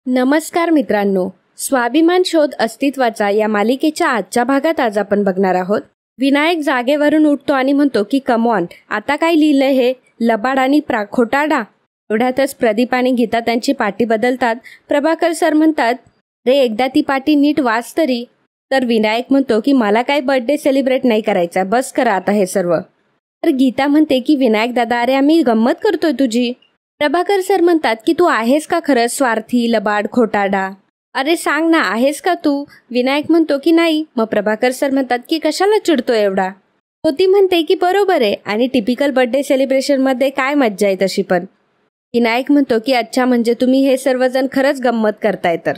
नमस्कार मित्रांनो, स्वाभिमान शोध अस्तित्वाचा या मालिकेच्या आजच्या भागात आज आपण बघणार आहोत. विनायक जागेवरून उठतो आणि म्हणतो की कम ऑन, आता काय लिहिलंय हे, लबाड आणि खोटारडा. एवढ्यातच प्रदीप आणि गीता त्यांची पाटी बदलतात. प्रभाकर सर म्हणतात, रे एकदा ती पाटी नीट वाच तरी. तर विनायक म्हणतो की मला काय बर्थडे सेलिब्रेट नाही करायचा, बस करा आता हे सर्व. तर गीता म्हणते की विनायक दादा, अरे आम्ही गंमत करतोय तुझी. प्रभाकर सर म्हणतात की तू आहेस का खरंच स्वार्थी, लबाड, खोटारडा? अरे सांग ना, आहेस का तू? विनायक म्हणतो की नाही. मग प्रभाकर सर म्हणतात की कशाला चिडतोय एवढा? तो ती म्हणते की बरोबर आहे, आणि टिपिकल बर्थडे सेलिब्रेशनमध्ये काय मज्जा आहे तशी पण. विनायक म्हणतो की अच्छा, म्हणजे तुम्ही हे सर्वजण खरंच गंमत करताय तर.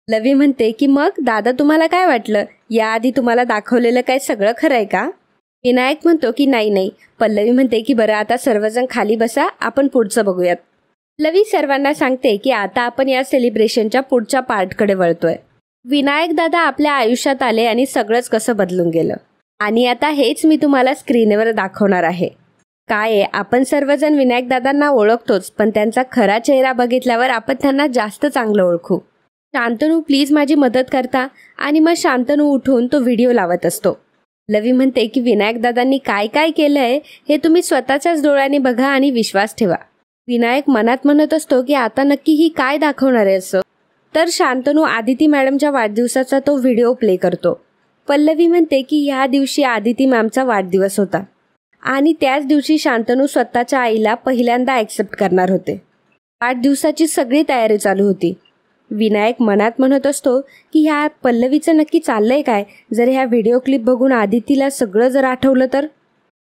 लवी म्हणते की मग दादा तुम्हाला काय वाटलं, याआधी तुम्हाला दाखवलेलं काय सगळं खरं आहे का? विनायक म्हणतो की नाही. पल्लवी म्हणते की बरं आता सर्वजण खाली बसा, आपण पुढचं बघूयात. लवी सर्वांना सांगते की आता आपण या सेलिब्रेशनच्या पुढच्या पार्टकडे वळतोय. विनायक दादा आपल्या आयुष्यात आले आणि सगळंच कसं बदलून गेलं, आणि आता हेच मी तुम्हाला स्क्रीनवर दाखवणार आहे. काय आहे, आपण सर्वजण विनायक दादांना ओळखतोच, पण त्यांचा खरा चेहरा बघितल्यावर आपण त्यांना जास्त चांगलं ओळखू. शांतनू प्लीज माझी मदत करता, आणि मग शांतनू उठून तो व्हिडिओ लावत असतो. लवी म्हणते की विनायक दादांनी काय काय केलंय हे तुम्ही स्वतःच्याच डोळ्यांनी बघा आणि विश्वास ठेवा. विनायक मनात म्हणत असतो की आता नक्की ही काय दाखवणार आहे असं. तर शांतनू आदिती मॅडमच्या वाढदिवसाचा तो व्हिडिओ प्ले करतो. पल्लवी म्हणते की ह्या दिवशी आदिती मॅमचा वाढदिवस होता, आणि त्याच दिवशी शांतनू स्वतःच्या आईला पहिल्यांदा ॲक्सेप्ट करणार होते. वाढदिवसाची सगळी तयारी चालू होती. विनायक मनात म्हणत असतो की ह्या पल्लवीचं नक्की चाललंय काय? जर ह्या व्हिडिओ क्लिप बघून आदितीला सगळं जर आठवलं तर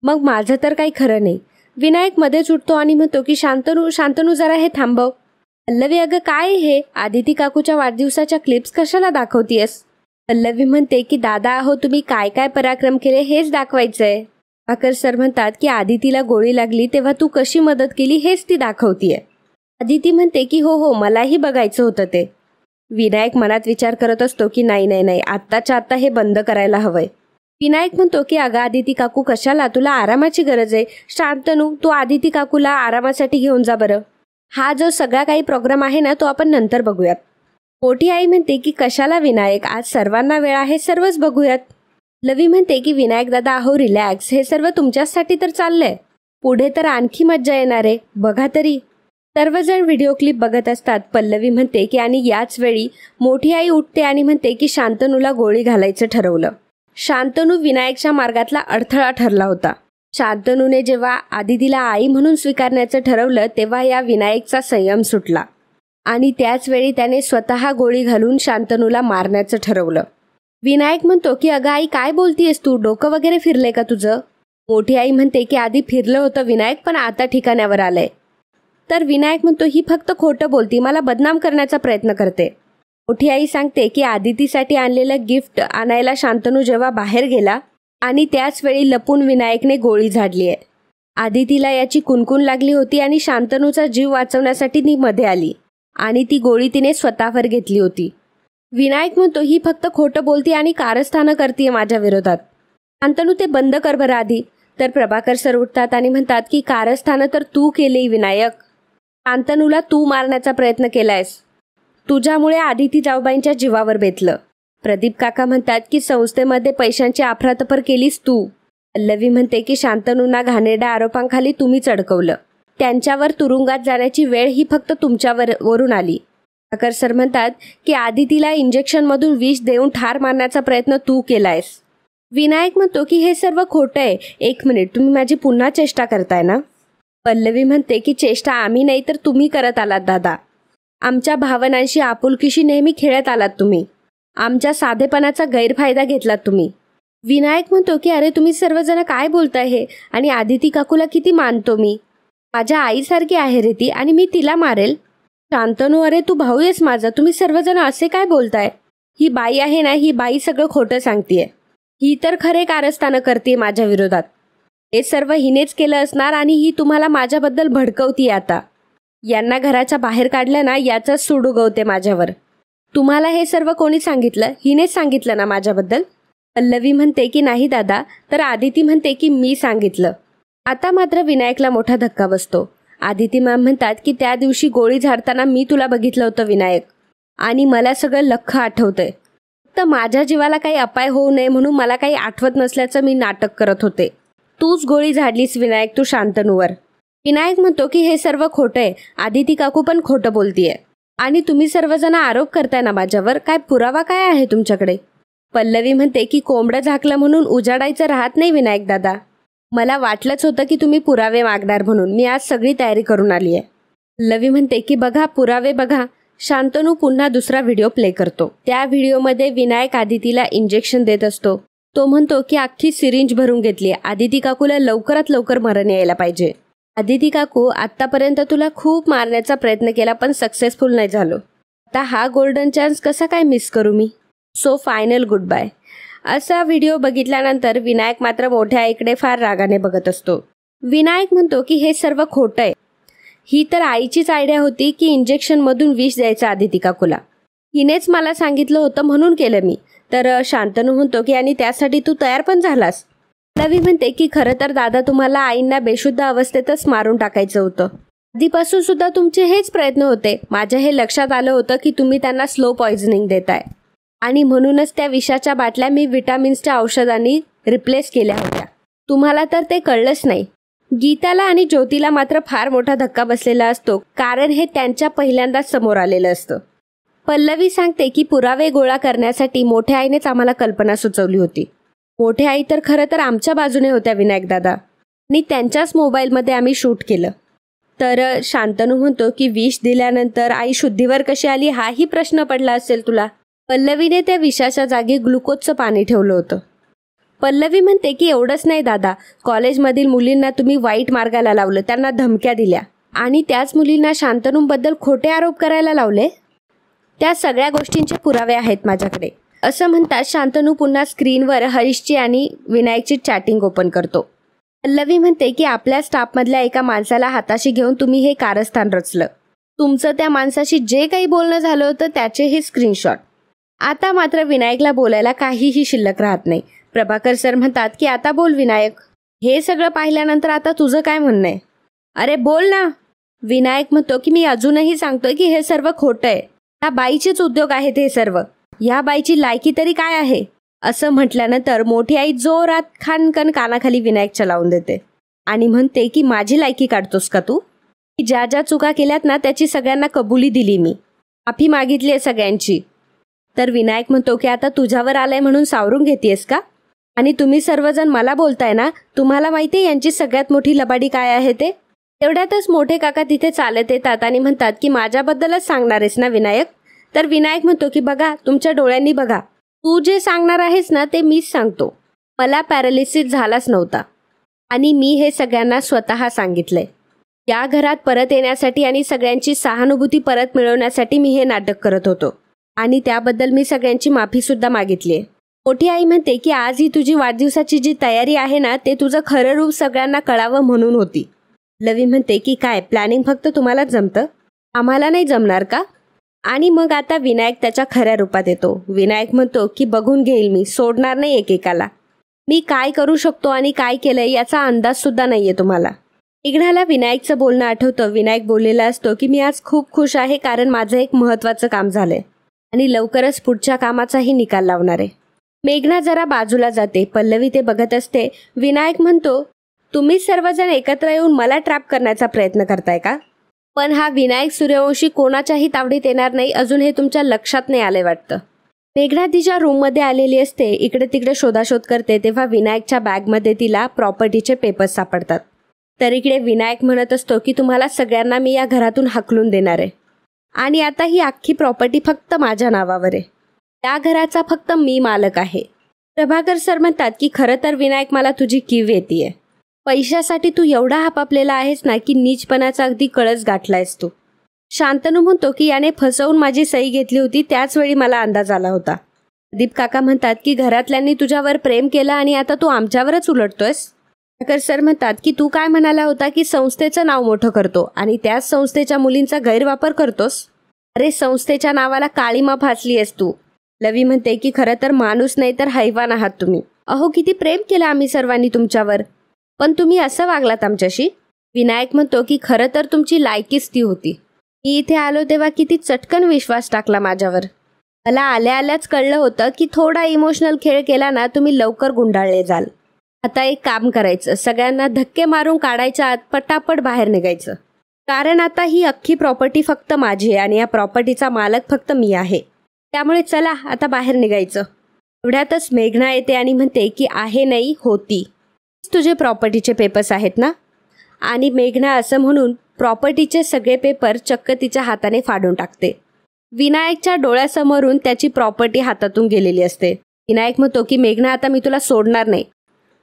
मग माझं तर काही खरं नाही. विनायक मध्येच उठतो आणि म्हणतो की शांतनू जरा हे थांबव. पल्लवी अगं काय हे, आदिती काकूच्या वाढदिवसाच्या क्लिप्स कशाला दाखवतीयस? पल्लवी म्हणते की दादा अहो, तुम्ही काय काय पराक्रम केले हेच दाखवायचंय. प्रभाकर सर म्हणतात की आदितीला गोळी लागली तेव्हा तू कशी मदत केली हेच ती दाखवतीये. आदिती म्हणते की हो मलाही बघायचं होतं ते. विनायक मनात विचार करत असतो की नाही, आत्ताच्या आत्ता हे बंद करायला हवंय. विनायक म्हणतो की अगं आदिती काकू कशाला, तुला आरामाची गरज आहे. शांतनू तू आदिती काकूला आरामासाठी घेऊन जा बरं. हा जो सगळा काही प्रोग्राम आहे ना, तो आपण नंतर बघूयात. मोठी आई म्हणते की कशाला विनायक, आज सर्वांना वेळ आहे, सर्वच बघूयात. लवी म्हणते की विनायक दादा अहो रिलॅक्स, हे सर्व तुमच्यासाठी तर चाललंय, पुढे तर आणखी मज्जा येणार आहे, बघा तरी. सर्वजण व्हिडिओ क्लिप बघत असतात. पल्लवी म्हणते की आणि याच वेळी मोठी आई उठते आणि म्हणते की शांतनूला गोळी घालायचं ठरवलं. शांतनू विनायकच्या मार्गातला अडथळा ठरला होता. शांतनूने जेव्हा आदितीला आई म्हणून स्वीकारण्याचं ठरवलं तेव्हा या विनायकचा संयम सुटला, आणि त्याच वेळी त्याने स्वतः गोळी घालून शांतनूला मारण्याचं ठरवलं. विनायक म्हणतो की अगं आई काय बोलतीयस तू, डोकं वगैरे फिरलंय का तुझं? मोठी आई म्हणते की आधी फिरलं होतं विनायक, पण आता ठिकाण्यावर आलंय. तर विनायक म्हणतो ही फक्त खोटं बोलती, मला बदनाम करण्याचा प्रयत्न करते. मोठी आई सांगते की आदितीसाठी आणलेलं गिफ्ट आणायला शांतनू जेव्हा बाहेर गेला आणि त्याच वेळी लपून विनायकने गोळी झाडली आहे. आदितीला याची कुणकुण लागली होती आणि शांतनूचा जीव वाचवण्यासाठी ती मध्ये आली आणि ती गोळी तिने स्वतःवर घेतली होती. विनायक म्हणतो ही फक्त खोटं बोलती आणि कारस्थानं करतीये माझ्या विरोधात. शांतनू ते बंद कर बरं आधी. तर प्रभाकर सर उठतात आणि म्हणतात की कारस्थानं तर तू केली विनायक, शांतनूला तू मारण्याचा प्रयत्न केलायस, तुझ्यामुळे आदिती जाऊबाईंच्या जीवावर बेतलं. प्रदीप काका म्हणतात की संस्थेमध्ये पैशांची अफरातफर केलीस तू. पल्लवी म्हणते की शांतनूंना घाणेरड्या आरोपांखाली तुम्हीच अडकवलं, त्यांच्यावर तुरुंगात जाण्याची वेळ ही फक्त तुमच्यावरून आली. प्रभाकर सर म्हणतात की आदितीला इंजेक्शनमधून विष देऊन ठार मारण्याचा प्रयत्न तू केलायस. विनायक म्हणतो की हे सर्व खोटं आहे. एक मिनिट, तुम्ही माझी पुन्हा चेष्टा करताय ना? पल्लवी म्हणते की चेष्टा आम्ही नाही तर तुम्ही करत आलात दादा. आमच्या भावनांशी आपुलकीशी नेहमी खेळत आलात तुम्ही, आमच्या साधेपणाचा गैरफायदा घेतलात तुम्ही. विनायक म्हणतो की अरे तुम्ही सर्वजण काय बोलताय हे, आणि आदिती काकूला किती मानतो मी, माझ्या आईसारखी आहे रे ती, आणि मी तिला मारेल? शांतनू अरे तू भाऊ आहेस माझा, तुम्ही सर्वजण असे काय बोलताय? ही बाई आहे ना, ही बाई सगळं खोटं सांगतेय, ही तर खरे कारस्थानं करते माझ्या विरोधात. हे सर्व हिनेच केलं असणार आणि ही तुम्हाला माझ्याबद्दल भडकवतीये. आता यांना घराच्या बाहेर काढलं ना, याचाच सूड उगवते माझ्यावर. तुम्हाला हे सर्व कोणी सांगितलं? हिनेच सांगितलं ना माझ्याबद्दल? पल्लवी म्हणते की नाही दादा. तर आदिती म्हणते की मी सांगितलं. आता मात्र विनायकला मोठा धक्का बसतो. आदिती मॅम म्हणतात की त्या दिवशी गोळी झाडताना मी तुला बघितलं होतं विनायक, आणि मला सगळं लख्ख आठवतंय. फक्त माझ्या जीवाला काही अपाय होऊ नये म्हणून मला काही आठवत नसल्याचं मी नाटक करत होते. तूच गोळी झाडलीस विनायक, तू शांतनूवर. विनायक म्हणतो की हे सर्व खोटं आहे. आदिती काकू पण खोटं बोलतीये. आणि तुम्ही सर्वजण आरोप करताय ना माझ्यावर. काय पुरावा काय आहे तुमच्याकडे? पल्लवी म्हणते की कोंबडं झाकलं म्हणून उजाडायचं राहत नाही विनायक दादा. मला वाटलंच होतं की तुम्ही पुरावे मागणार म्हणून मी आज सगळी तयारी करून आली आहे. पल्लवी म्हणते की बघा पुरावे बघा. शांतनू पुन्हा दुसरा व्हिडिओ प्ले करतो. त्या व्हिडिओमध्ये विनायक आदितीला इंजेक्शन देत असतो. तो म्हणतो की अख्खी सिरिंज भरून घेतली. आदिती काकूला लवकरात लवकर मरण यायला पाहिजे. आदिती काकू, आत्तापर्यंत तुला खूप मारण्याचा प्रयत्न केला पण सक्सेसफुल नाही झालो. आता हा गोल्डन चान्स कसा काय मिस करू मी? So final goodbye. असा व्हिडिओ बघितल्यानंतर विनायक मात्र मोठ्या आईकडे फार रागाने बघत असतो. विनायक म्हणतो की हे सर्व खोटं आहे. ही तर आईचीच आयडिया होती की इंजेक्शनमधून विष द्यायचं आदिती काकूला. हिनेच मला सांगितलं होतं म्हणून केलं मी. तर शांतनू म्हणतो की आणि त्यासाठी तू तयार पण झालास. पल्लवी म्हणते की खरं तर दादा तुम्हाला आईंना बेशुद्ध अवस्थेतच मारून टाकायचं होतं. आधीपासून सुद्धा तुमचे हेच प्रयत्न होते. माझ्या हे लक्षात आलं होतं की तुम्ही त्यांना स्लो पॉइझनिंग देताय आणि म्हणूनच त्या विषाच्या बाटल्या मी विटामिन्सच्या औषधांनी रिप्लेस केल्या होत्या. तुम्हाला तर ते कळलंच नाही. गीताला आणि ज्योतीला मात्र फार मोठा धक्का बसलेला असतो कारण हे त्यांच्या पहिल्यांदाच समोर आलेलं असतं. पल्लवी सांगते की पुरावे गोळा करण्यासाठी मोठ्या आईनेच आम्हाला कल्पना सुचवली होती. मोठ्या आई तर खरं तर आमच्या बाजूने होत्या विनायक दादा आणि त्यांच्याच मोबाईलमध्ये आम्ही शूट केलं. तर शांतनू म्हणतो की विष दिल्यानंतर आई शुद्धीवर कशी आली हाही प्रश्न पडला असेल तुला. पल्लवीने त्या विषाच्या जागी ग्लुकोजचं पाणी ठेवलं होतं. पल्लवी म्हणते की एवढंच नाही दादा, कॉलेजमधील मुलींना तुम्ही वाईट मार्गाला लावलं, त्यांना धमक्या दिल्या आणि त्याच मुलींना शांतनूबद्दल खोटे आरोप करायला लावले. त्या सगळ्या गोष्टींचे पुरावे आहेत माझ्याकडे. असं म्हणतात शांतनू पुन्हा स्क्रीनवर हरीशची आणि विनायकची चॅटिंग ओपन करतो. पल्लवी म्हणते की आपल्या स्टाफमधल्या एका माणसाला हाताशी घेऊन तुम्ही हे कारस्थान रचलं. तुमचं त्या माणसाशी जे काही बोलणं झालं होतं त्याचे हे स्क्रीनशॉट. आता मात्र विनायकला बोलायला काहीही शिल्लक राहत नाही. प्रभाकर सर म्हणतात की आता बोल विनायक. हे सगळं पाहिल्यानंतर आता तुझं काय म्हणणं आहे? अरे बोल ना. विनायक म्हणतो की मी अजूनही सांगतोय की हे सर्व खोटं आहे. ह्या बाईचेच उद्योग आहेत हे सर्व. या बाईची लायकी तरी काय आहे? असं म्हटल्यानंतर मोठी आई जोरात खानकन कानाखाली विनायकच्या लावून देते आणि म्हणते की माझी लायकी काढतोस का तू? ज्या ज्या चुका केल्यात ना त्याची सगळ्यांना कबुली दिली मी. माफी मागितली आहे सगळ्यांची. तर विनायक म्हणतो की आता तुझ्यावर आलंय म्हणून सावरून घेतेस का? आणि तुम्ही सर्वजण मला बोलताय ना, तुम्हाला माहिती आहे यांची सगळ्यात मोठी लबाडी काय आहे ते? तेवढ्यातच मोठे काका तिथे चालत येतात आणि म्हणतात की माझ्याबद्दलच सांगणार आहेस ना विनायक? तर विनायक म्हणतो की बघा तुमच्या डोळ्यांनी बघा. तू जे सांगणार आहेस ना ते मीच सांगतो. मला पॅरालिसिस झालाच नव्हता आणि मी हे सगळ्यांना स्वतः सांगितलंय. या घरात परत येण्यासाठी आणि सगळ्यांची सहानुभूती परत मिळवण्यासाठी मी हे नाटक करत होतो आणि त्याबद्दल मी सगळ्यांची माफीसुद्धा मागितली आहे. मोठी आई म्हणते की आज ही तुझी वाढदिवसाची जी तयारी आहे ना ते तुझं खरं रूप सगळ्यांना कळावं म्हणून होती. लवी म्हणते की काय प्लॅनिंग फक्त तुम्हालाच जमतं, आम्हाला नाही जमणार का? आणि मग आता विनायक त्याच्या खऱ्या रूपात येतो. विनायक म्हणतो की बघून घेईल मी, सोडणार नाही एकेकाला. मी काय करू शकतो आणि काय केलंय याचा अंदाज सुद्धा नाहीये तुम्हाला. मेघनाला विनायकचं बोलणं आठवतं. विनायक बोललेला असतो की मी आज खूप खुश आहे कारण माझं एक महत्त्वाचं काम झालंय आणि लवकरच पुढच्या कामाचाही निकाल लावणार आहे. मेघना जरा बाजूला जाते. पल्लवी ते बघत असते. विनायक म्हणतो तुम्ही सर्वजण एकत्र येऊन मला ट्रॅप करण्याचा प्रयत्न करताय का? पण हा विनायक सूर्यवंशी कोणाच्याही तावडीत येणार नाही अजून हे तुमच्या लक्षात नाही आलंय वाटतं. मेघना तिच्या रूममध्ये आलेली असते. इकडे तिकडे शोधाशोध करते तेव्हा विनायकच्या बॅगमध्ये तिला प्रॉपर्टीचे पेपर्स सापडतात. तर इकडे विनायक म्हणत असतो की तुम्हाला सगळ्यांना मी या घरातून हाकलून देणार आहे आणि आता ही अख्खी प्रॉपर्टी फक्त माझ्या नावावर आहे. त्या घराचा फक्त मी मालक आहे. प्रभाकर सर म्हणतात की खरं तर विनायक मला तुझी कीव येतेय. पैशासाठी तू एवढा हापापलेला आहेस ना की नीचपणाचा अगदी कळस गाठलायस तू. शांतनू म्हणतो की याने फसवून माझी सही घेतली होती त्याच वेळी मला अंदाज आला होता. दीप काका म्हणतात की घरातल्यांनी तुझ्यावर प्रेम केलं आणि आता तू आमच्यावरच उलटतोयस. प्रभाकर सर म्हणतात की तू काय म्हणाला होता की संस्थेचं नाव मोठं करतो आणि त्याच संस्थेच्या मुलींचा गैरवापर करतोस. अरे संस्थेच्या नावाला काळीमा फासली आहेस तू. लवी म्हणते की खरं तर माणूस नाही तर हैवान आहात तुम्ही. अहो किती प्रेम केलं आम्ही सर्वांनी तुमच्यावर, पण तुम्ही असं वागलात आमच्याशी. विनायक म्हणतो की खरं तर तुमची लायकीच ती होती. मी इथे आलो तेव्हा किती चटकन विश्वास टाकला माझ्यावर. मला आल्या आल्याच कळलं होतं की थोडा इमोशनल खेळ केला ना तुम्ही लवकर गुंडाळले जाल. आता एक काम करायचं, सगळ्यांना धक्के मारून काढायच्या आत पटापट बाहेर निघायचं. कारण आता ही अख्खी प्रॉपर्टी फक्त माझी आहे आणि या प्रॉपर्टीचा मालक फक्त मी आहे. त्यामुळे चला आता बाहेर निघायचं. एवढ्यातच मेघना येते आणि म्हणते की आहे नाही होती, तुझे प्रॉपर्टीचे पेपर्स आहेत ना. आणि मेघना असं म्हणून प्रॉपर्टीचे सगळे पेपर चक्क तिच्या हाताने फाडून टाकते. विनायकच्या डोळ्यासमोरून त्याची प्रॉपर्टी हातातून गेलेली असते. विनायक म्हणतो की मेघना आता मी तुला सोडणार नाही.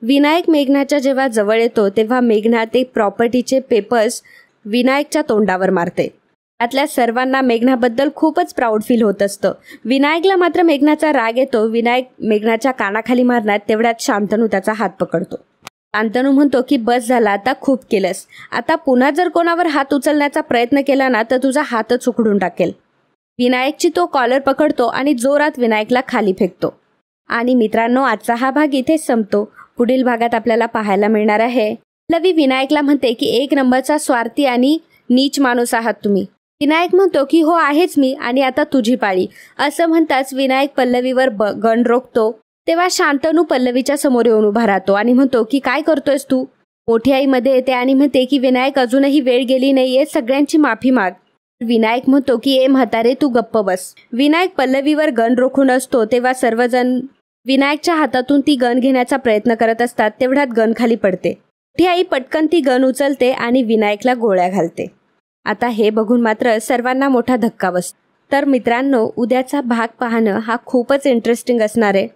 विनायक मेघनाच्या जेव्हा जवळ येतो तेव्हा मेघना ते प्रॉपर्टीचे पेपर्स विनायकच्या तोंडावर मारते. त्यातल्या सर्वांना मेघनाबद्दल खूपच प्राऊड फील होत असतं. विनायकला मात्र मेघनाचा राग येतो. विनायक मेघनाच्या कानाखाली मारणार तेवढ्यात शांतनू त्याचा हात पकडतो. शांतनू म्हणतो की बस झाला, आता खूप केलंस. आता पुन्हा जर कोणावर हात उचलण्याचा प्रयत्न केला ना तर तुझा हातच उखडून टाकेल. विनायकची तो कॉलर पकडतो आणि जोरात विनायकला खाली फेकतो. आणि मित्रांनो, आजचा हा भाग इथेच संपतो. पुढील भागात आपल्याला पाहायला मिळणार आहे पल्लवी विनायकला म्हणते की एक नंबरचा स्वार्थी आणि नीच माणूस आहात तुम्ही. विनायक म्हणतो की हो आहेच मी आणि आता तुझी पाळी. असं म्हणताच विनायक पल्लवीवर गन रोखतो. तेव्हा शांतनू पल्लवीच्या समोर येऊन उभा राहतो आणि म्हणतो की काय करतोयस तू. मोठी आई मध्ये येते आणि म्हणते की विनायक अजूनही वेळ गेली नाहीये, सगळ्यांची माफी माग. विनायक म्हणतो की ए म्हातारे तू गप्प बस. विनायक पल्लवीवर गन रोखून असतो तेव्हा सर्वजण विनायकच्या हातातून ती गन घेण्याचा प्रयत्न करत असतात. तेवढ्यात गन खाली पडते. मोठी आई पटकन ती गन उचलते आणि विनायकला गोळ्या घालते. आता हे बघून मात्र सर्वांना मोठा धक्का बसतो. तर मित्रांनो, उद्याचा भाग पाहणं हा खूपच इंटरेस्टिंग असणार आहे.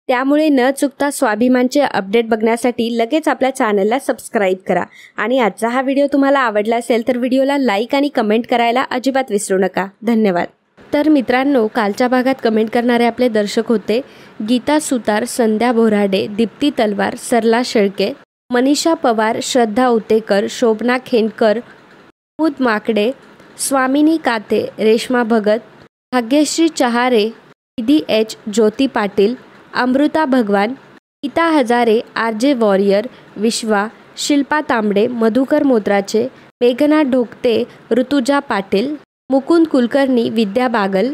त्यामुळे न चुकता स्वाभिमानचे अपडेट बघण्यासाठी लगेच आपल्या चॅनलला सबस्क्राईब करा. आणि आजचा हा व्हिडिओ तुम्हाला आवडला असेल तर व्हिडिओला लाईक आणि कमेंट करायला अजिबात विसरू नका. धन्यवाद. तर मित्रांनो, कालच्या भागात कमेंट करणारे आपले दर्शक होते गीता सुतार, संध्या बोराडे, दीप्ती तलवार, सरला शेळके, मनीषा पवार, श्रद्धा उतेकर, शोभना खेनकर, मुद माकडे, स्वामिनी काते, रेश्मा भगत, भाग्यश्री चहारे, निधी एच, ज्योती पाटील, अमृता भगवान, गीता हजारे, आर.जे. वॉरियर, विश्वा, शिल्पा तांबडे, मधुकर मोत्राचे, मेघना ढोकते, ऋतुजा पाटील, मुकुंद कुलकर्णी, विद्या बागल,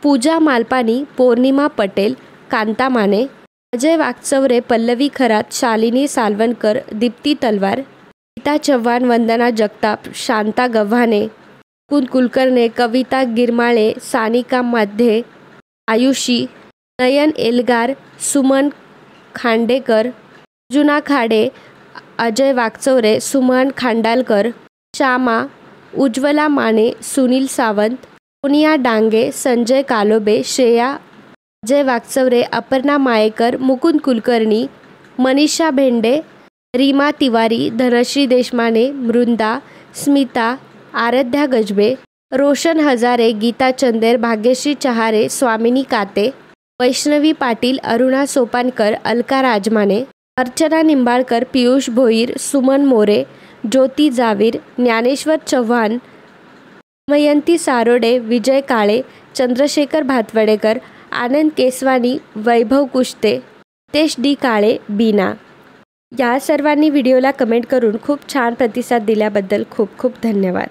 पूजा मालपानी, पौर्णिमा पटेल, कांता माने, अजय वागचौरे, पल्लवी खरात, शालिनी सालवणकर, दीप्ती तलवार, गीता चव्हाण, वंदना जगताप, शांता गव्हाणे, मुकुंद कुलकर्णी, कविता गिरमाळे, सानिका मध्ये, आयुषी, नयन एल्गार, सुमन खांडेकर, अर्जुना खाडे, अजय वागचौरे, सुमन खांडालकर, श्यामा, उज्ज्वला माने, सुनील सावंत, सोनिया डांगे, संजय कालोबे, श्रेया, अजय वागचौरे, अपर्णा मायेकर, मुकुंद कुलकर्णी, मनीषा भेंडे, रीमा तिवारी, धनश्री देशमाने, मृंदा, स्मिता, आराध्या गजबे, रोशन हजारे, गीता चंदेर, भाग्यश्री चहारे, स्वामिनी काते, वैष्णवी पाटील, अरुणा सोपानकर, अलका राजमाने, अर्चना निंबाळकर, पियुष भोईर, सुमन मोरे, ज्योती जावीर, ज्ञानेश्वर चव्हाण, मयंती सारोडे, विजय काळे, चंद्रशेखर भातवडेकर, आनंद केसवानी, वैभव कुष्ते, तेश डी काळे, बीना, या सर्वांनी व्हिडिओला कमेंट करून खूप छान प्रतिसाद दिल्याबद्दल खूप खूप धन्यवाद.